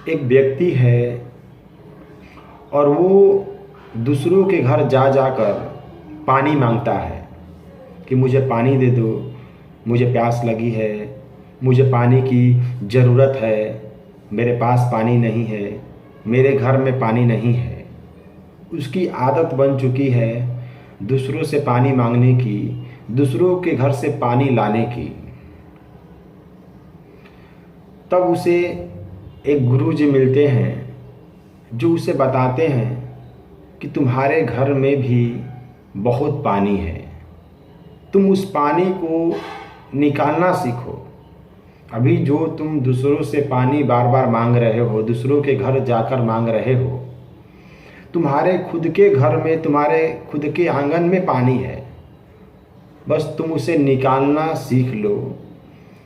एक व्यक्ति है और वो दूसरों के घर जा जाकर पानी मांगता है कि मुझे पानी दे दो, मुझे प्यास लगी है, मुझे पानी की ज़रूरत है, मेरे पास पानी नहीं है, मेरे घर में पानी नहीं है। उसकी आदत बन चुकी है दूसरों से पानी मांगने की, दूसरों के घर से पानी लाने की। तब उसे एक गुरुजी मिलते हैं जो उसे बताते हैं कि तुम्हारे घर में भी बहुत पानी है, तुम उस पानी को निकालना सीखो। अभी जो तुम दूसरों से पानी बार बार मांग रहे हो, दूसरों के घर जाकर मांग रहे हो, तुम्हारे खुद के घर में, तुम्हारे खुद के आंगन में पानी है, बस तुम उसे निकालना सीख लो,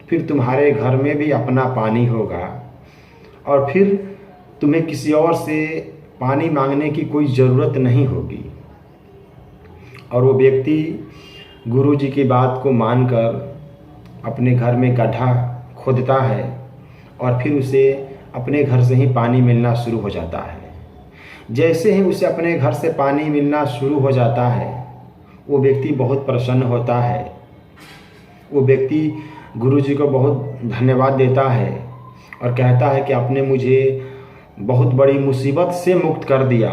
फिर तुम्हारे घर में भी अपना पानी होगा और फिर तुम्हें किसी और से पानी मांगने की कोई ज़रूरत नहीं होगी। और वो व्यक्ति गुरुजी की बात को मानकर अपने घर में गड्ढा खोदता है और फिर उसे अपने घर से ही पानी मिलना शुरू हो जाता है। जैसे ही उसे अपने घर से पानी मिलना शुरू हो जाता है, वो व्यक्ति बहुत प्रसन्न होता है। वो व्यक्ति गुरुजी को बहुत धन्यवाद देता है और कहता है कि आपने मुझे बहुत बड़ी मुसीबत से मुक्त कर दिया।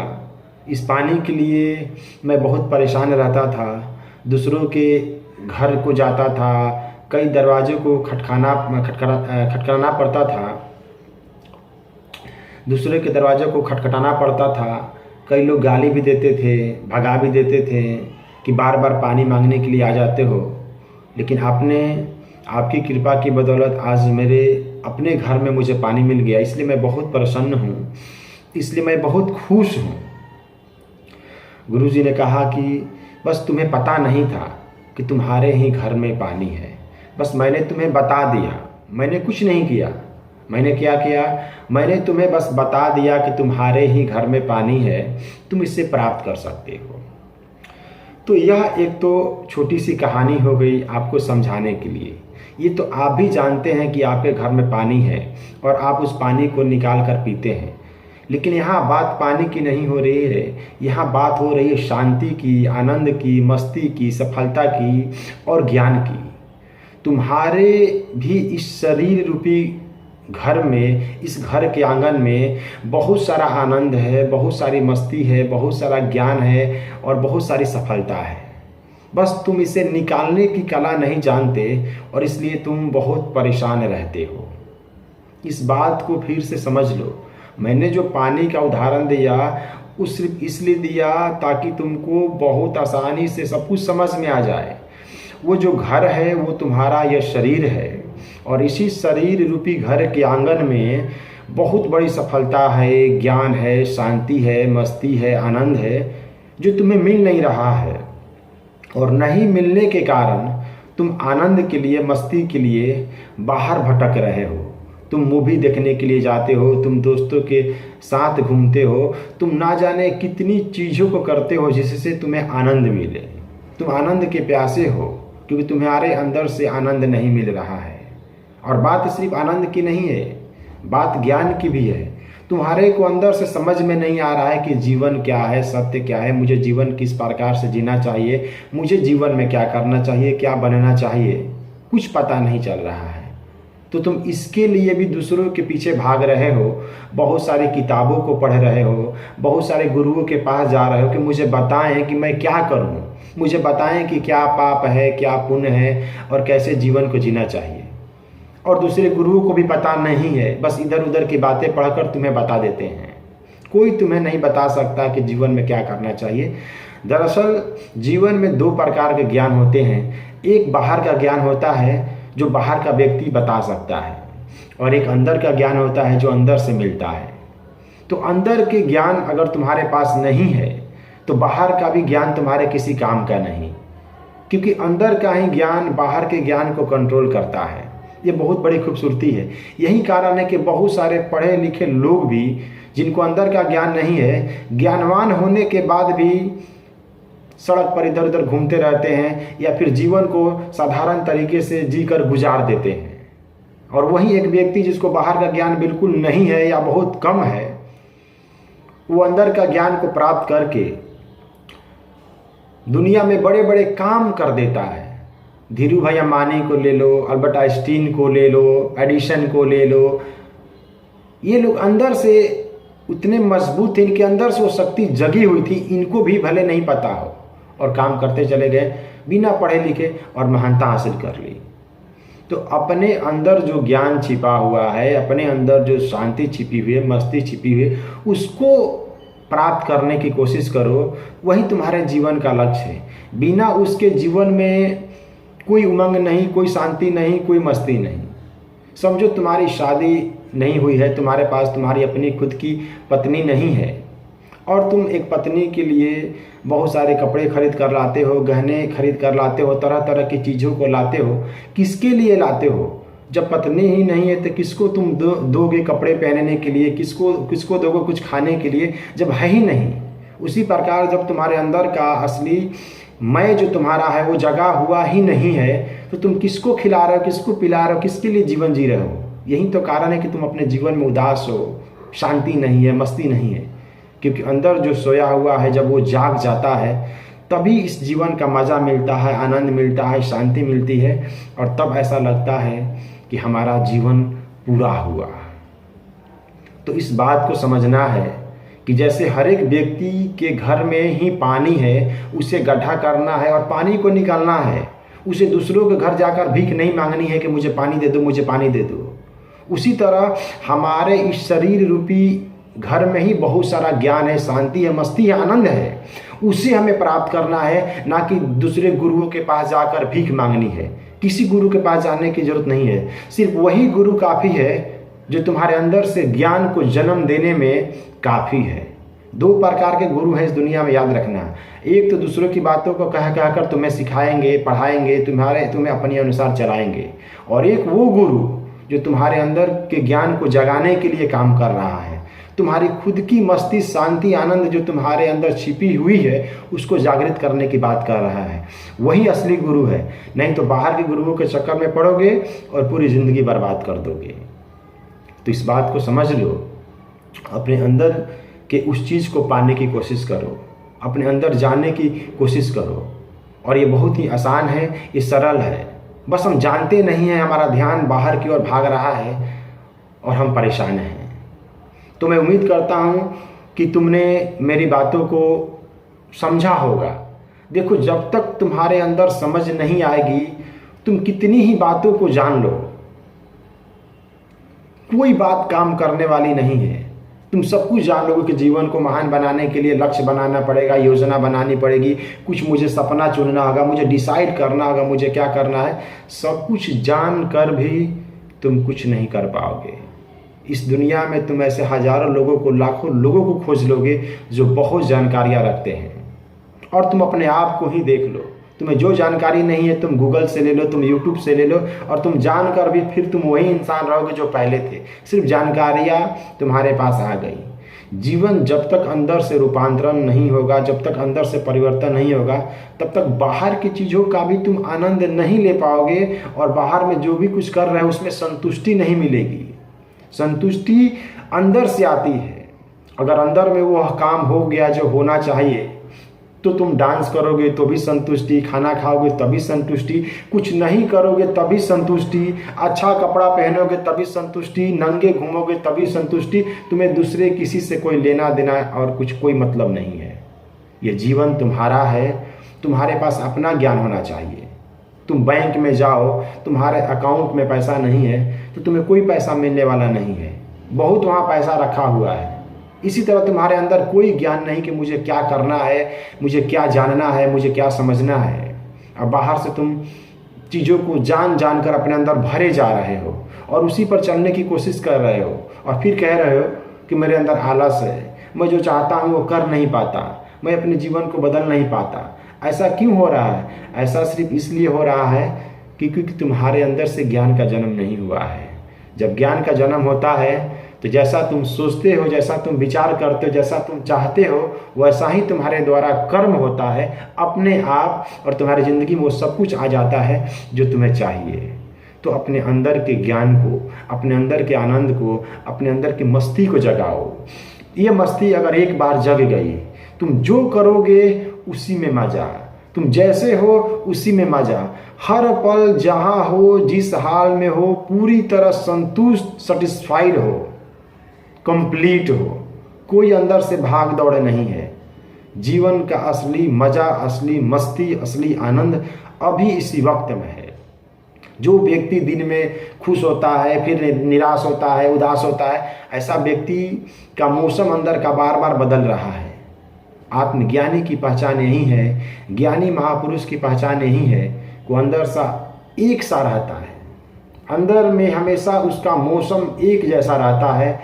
इस पानी के लिए मैं बहुत परेशान रहता था, दूसरों के घर को जाता था, कई दरवाज़ों को खटखटाना पड़ता था, दूसरे के दरवाज़ों को खटखटाना पड़ता था। कई लोग गाली भी देते थे, भगा भी देते थे कि बार बार पानी मांगने के लिए आ जाते हो। लेकिन आपकी कृपा की बदौलत आज मेरे अपने घर में मुझे पानी मिल गया, इसलिए मैं बहुत प्रसन्न हूँ, इसलिए मैं बहुत खुश हूँ। गुरुजी ने कहा कि बस तुम्हें पता नहीं था कि तुम्हारे ही घर में पानी है, बस मैंने तुम्हें बता दिया, मैंने कुछ नहीं किया। मैंने क्या किया? मैंने तुम्हें बस बता दिया कि तुम्हारे ही घर में पानी है, तुम इससे प्राप्त कर सकते हो। तो यह एक तो छोटी सी कहानी हो गई आपको समझाने के लिए। ये तो आप भी जानते हैं कि आपके घर में पानी है और आप उस पानी को निकाल कर पीते हैं, लेकिन यहाँ बात पानी की नहीं हो रही है, यहाँ बात हो रही है शांति की, आनंद की, मस्ती की, सफलता की और ज्ञान की। तुम्हारे भी इस शरीर रूपी घर में, इस घर के आंगन में बहुत सारा आनंद है, बहुत सारी मस्ती है, बहुत सारा ज्ञान है और बहुत सारी सफलता है। बस तुम इसे निकालने की कला नहीं जानते और इसलिए तुम बहुत परेशान रहते हो। इस बात को फिर से समझ लो। मैंने जो पानी का उदाहरण दिया वो सिर्फ इसलिए दिया ताकि तुमको बहुत आसानी से सब कुछ समझ में आ जाए। वो जो घर है वो तुम्हारा यह शरीर है और इसी शरीर रूपी घर के आंगन में बहुत बड़ी सफलता है, ज्ञान है, शांति है, मस्ती है, आनंद है, जो तुम्हें मिल नहीं रहा है। और नहीं मिलने के कारण तुम आनंद के लिए, मस्ती के लिए बाहर भटक रहे हो। तुम मूवी देखने के लिए जाते हो, तुम दोस्तों के साथ घूमते हो, तुम ना जाने कितनी चीज़ों को करते हो जिससे तुम्हें आनंद मिले। तुम आनंद के प्यासे हो क्योंकि तुम्हारे अंदर से आनंद नहीं मिल रहा है। और बात सिर्फ आनंद की नहीं है, बात ज्ञान की भी है। तुम्हारे को अंदर से समझ में नहीं आ रहा है कि जीवन क्या है, सत्य क्या है, मुझे जीवन किस प्रकार से जीना चाहिए, मुझे जीवन में क्या करना चाहिए, क्या बनना चाहिए, कुछ पता नहीं चल रहा है। तो तुम इसके लिए भी दूसरों के पीछे भाग रहे हो, बहुत सारी किताबों को पढ़ रहे हो, बहुत सारे गुरुओं के पास जा रहे हो कि मुझे बताएं कि मैं क्या करूं, मुझे बताएं कि क्या पाप है, क्या पुण्य है और कैसे जीवन को जीना चाहिए। और दूसरे गुरुओं को भी पता नहीं है, बस इधर उधर की बातें पढ़कर तुम्हें बता देते हैं। कोई तुम्हें नहीं बता सकता कि जीवन में क्या करना चाहिए। दरअसल जीवन में दो प्रकार के ज्ञान होते हैं। एक बाहर का ज्ञान होता है जो बाहर का व्यक्ति बता सकता है और एक अंदर का ज्ञान होता है जो अंदर से मिलता है। तो अंदर के ज्ञान अगर तुम्हारे पास नहीं है तो बाहर का भी ज्ञान तुम्हारे किसी काम का नहीं, क्योंकि अंदर का ही ज्ञान बाहर के ज्ञान को कंट्रोल करता है। ये बहुत बड़ी खूबसूरती है। यही कारण है कि बहुत सारे पढ़े लिखे लोग भी जिनको अंदर का ज्ञान नहीं है, ज्ञानवान होने के बाद भी सड़क पर इधर उधर घूमते रहते हैं या फिर जीवन को साधारण तरीके से जीकर गुजार देते हैं। और वहीं एक व्यक्ति जिसको बाहर का ज्ञान बिल्कुल नहीं है या बहुत कम है, वो अंदर का ज्ञान को प्राप्त करके दुनिया में बड़े बड़े काम कर देता है। धीरू भाई अंबानी को ले लो, अल्बर्ट आइंस्टीन को ले लो, एडिसन को ले लो, ये लोग अंदर से उतने मजबूत थे, इनके अंदर से वो शक्ति जगी हुई थी, इनको भी भले नहीं पता हो और काम करते चले गए बिना पढ़े लिखे और महानता हासिल कर ली। तो अपने अंदर जो ज्ञान छिपा हुआ है, अपने अंदर जो शांति छिपी हुई है, मस्ती छिपी हुई है, उसको प्राप्त करने की कोशिश करो। वही तुम्हारे जीवन का लक्ष्य है। बिना उसके जीवन में कोई उमंग नहीं, कोई शांति नहीं, कोई मस्ती नहीं। समझो तुम्हारी शादी नहीं हुई है, तुम्हारे पास तुम्हारी अपनी खुद की पत्नी नहीं है और तुम एक पत्नी के लिए बहुत सारे कपड़े खरीद कर लाते हो, गहने खरीद कर लाते हो, तरह तरह की चीज़ों को लाते हो। किसके लिए लाते हो? जब पत्नी ही नहीं है तो किसको तुम दोगे कपड़े पहनने के लिए, किसको दोगे कुछ खाने के लिए, जब है ही नहीं। उसी प्रकार जब तुम्हारे अंदर का असली मैं जो तुम्हारा है वो जगा हुआ ही नहीं है, तो तुम किसको खिला रहे हो, किसको पिला रहे हो, किसके लिए जीवन जी रहे हो? यही तो कारण है कि तुम अपने जीवन में उदास हो, शांति नहीं है, मस्ती नहीं है। क्योंकि अंदर जो सोया हुआ है जब वो जाग जाता है तभी इस जीवन का मज़ा मिलता है, आनंद मिलता है, शांति मिलती है और तब ऐसा लगता है कि हमारा जीवन पूरा हुआ। तो इस बात को समझना है कि जैसे हर एक व्यक्ति के घर में ही पानी है, उसे गड्ढा करना है और पानी को निकालना है। उसे दूसरों के घर जाकर भीख नहीं मांगनी है कि मुझे पानी दे दो, मुझे पानी दे दो। उसी तरह हमारे इस शरीर रूपी घर में ही बहुत सारा ज्ञान है, शांति है, मस्ती है, आनंद है। उसे हमें प्राप्त करना है, ना कि दूसरे गुरुओं के पास जाकर भीख मांगनी है। किसी गुरु के पास जाने की जरूरत नहीं है। सिर्फ वही गुरु काफ़ी है जो तुम्हारे अंदर से ज्ञान को जन्म देने में काफ़ी है। दो प्रकार के गुरु हैं इस दुनिया में, याद रखना। एक तो दूसरों की बातों को कह कहकर तुम्हें सिखाएंगे, पढ़ाएंगे, तुम्हें अपने अनुसार चलाएंगे। और एक वो गुरु जो तुम्हारे अंदर के ज्ञान को जगाने के लिए काम कर रहा है। तुम्हारी खुद की मस्ती, शांति, आनंद जो तुम्हारे अंदर छिपी हुई है उसको जागृत करने की बात कर रहा है। वही असली गुरु है। नहीं तो बाहर के गुरुओं के चक्कर में पड़ोगे और पूरी ज़िंदगी बर्बाद कर दोगे। तो इस बात को समझ लो। अपने अंदर के उस चीज़ को पाने की कोशिश करो, अपने अंदर जानने की कोशिश करो। और ये बहुत ही आसान है, ये सरल है। बस हम जानते नहीं हैं, हमारा ध्यान बाहर की ओर भाग रहा है और हम परेशान हैं। तो मैं उम्मीद करता हूँ कि तुमने मेरी बातों को समझा होगा। देखो, जब तक तुम्हारे अंदर समझ नहीं आएगी, तुम कितनी ही बातों को जान लो, कोई बात काम करने वाली नहीं है। तुम सब कुछ जान लोगे कि जीवन को महान बनाने के लिए लक्ष्य बनाना पड़ेगा, योजना बनानी पड़ेगी, कुछ मुझे सपना चुनना होगा, मुझे डिसाइड करना होगा मुझे क्या करना है। सब कुछ जान कर भी तुम कुछ नहीं कर पाओगे। इस दुनिया में तुम ऐसे हजारों लोगों को, लाखों लोगों को खोज लोगे जो बहुत जानकारियाँ रखते हैं। और तुम अपने आप को ही देख लो, तुम्हें जो जानकारी नहीं है तुम गूगल से ले लो, तुम यूट्यूब से ले लो, और तुम जानकर भी फिर तुम वही इंसान रहोगे जो पहले थे। सिर्फ जानकारियाँ तुम्हारे पास आ गई। जीवन जब तक अंदर से रूपांतरण नहीं होगा, जब तक अंदर से परिवर्तन नहीं होगा, तब तक बाहर की चीज़ों का भी तुम आनंद नहीं ले पाओगे। और बाहर में जो भी कुछ कर रहे हो उसमें संतुष्टि नहीं मिलेगी। संतुष्टि अंदर से आती है। अगर अंदर में वो काम हो गया जो होना चाहिए, तो तुम डांस करोगे तो भी संतुष्टि, खाना खाओगे तभी संतुष्टि, कुछ नहीं करोगे तभी संतुष्टि, अच्छा कपड़ा पहनोगे तभी संतुष्टि, नंगे घूमोगे तभी संतुष्टि। तुम्हें दूसरे किसी से कोई लेना देना और कुछ कोई मतलब नहीं है। ये जीवन तुम्हारा है, तुम्हारे पास अपना ज्ञान होना चाहिए। तुम बैंक में जाओ, तुम्हारे अकाउंट में पैसा नहीं है तो तुम्हें कोई पैसा मिलने वाला नहीं है, बहुत वहाँ पैसा रखा हुआ है। इसी तरह तुम्हारे अंदर कोई ज्ञान नहीं कि मुझे क्या करना है, मुझे क्या जानना है, मुझे क्या समझना है। अब बाहर से तुम चीज़ों को जान कर अपने अंदर भरे जा रहे हो और उसी पर चलने की कोशिश कर रहे हो और फिर कह रहे हो कि मेरे अंदर आलस है, मैं जो चाहता हूँ वो कर नहीं पाता, मैं अपने जीवन को बदल नहीं पाता। ऐसा क्यों हो रहा है? ऐसा सिर्फ इसलिए हो रहा है क्योंकि तुम्हारे अंदर से ज्ञान का जन्म नहीं हुआ है। जब ज्ञान का जन्म होता है तो जैसा तुम सोचते हो, जैसा तुम विचार करते हो, जैसा तुम चाहते हो, वैसा ही तुम्हारे द्वारा कर्म होता है अपने आप, और तुम्हारी ज़िंदगी में वो सब कुछ आ जाता है जो तुम्हें चाहिए। तो अपने अंदर के ज्ञान को, अपने अंदर के आनंद को, अपने अंदर की मस्ती को जगाओ। ये मस्ती अगर एक बार जग गई, तुम जो करोगे उसी में मजा, तुम जैसे हो उसी में मजा। हर पल जहाँ हो, जिस हाल में हो, पूरी तरह संतुष्ट, सेटिस्फाइड हो, कंप्लीट हो। कोई अंदर से भाग दौड़ नहीं है। जीवन का असली मजा, असली मस्ती, असली आनंद अभी इसी वक्त में है। जो व्यक्ति दिन में खुश होता है, फिर निराश होता है, उदास होता है, ऐसा व्यक्ति का मौसम अंदर का बार बार बदल रहा है। आत्मज्ञानी की पहचान यही है, ज्ञानी महापुरुष की पहचान यही है, वो अंदर सा एक सा रहता है। अंदर में हमेशा उसका मौसम एक जैसा रहता है।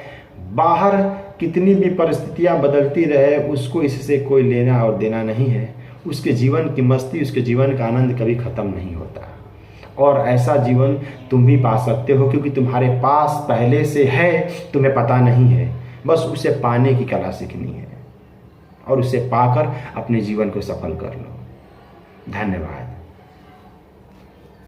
बाहर कितनी भी परिस्थितियां बदलती रहे, उसको इससे कोई लेना और देना नहीं है। उसके जीवन की मस्ती, उसके जीवन का आनंद कभी ख़त्म नहीं होता। और ऐसा जीवन तुम भी पा सकते हो, क्योंकि तुम्हारे पास पहले से है, तुम्हें पता नहीं है। बस उसे पाने की कला सीखनी है और उसे पाकर अपने जीवन को सफल कर लो। धन्यवाद।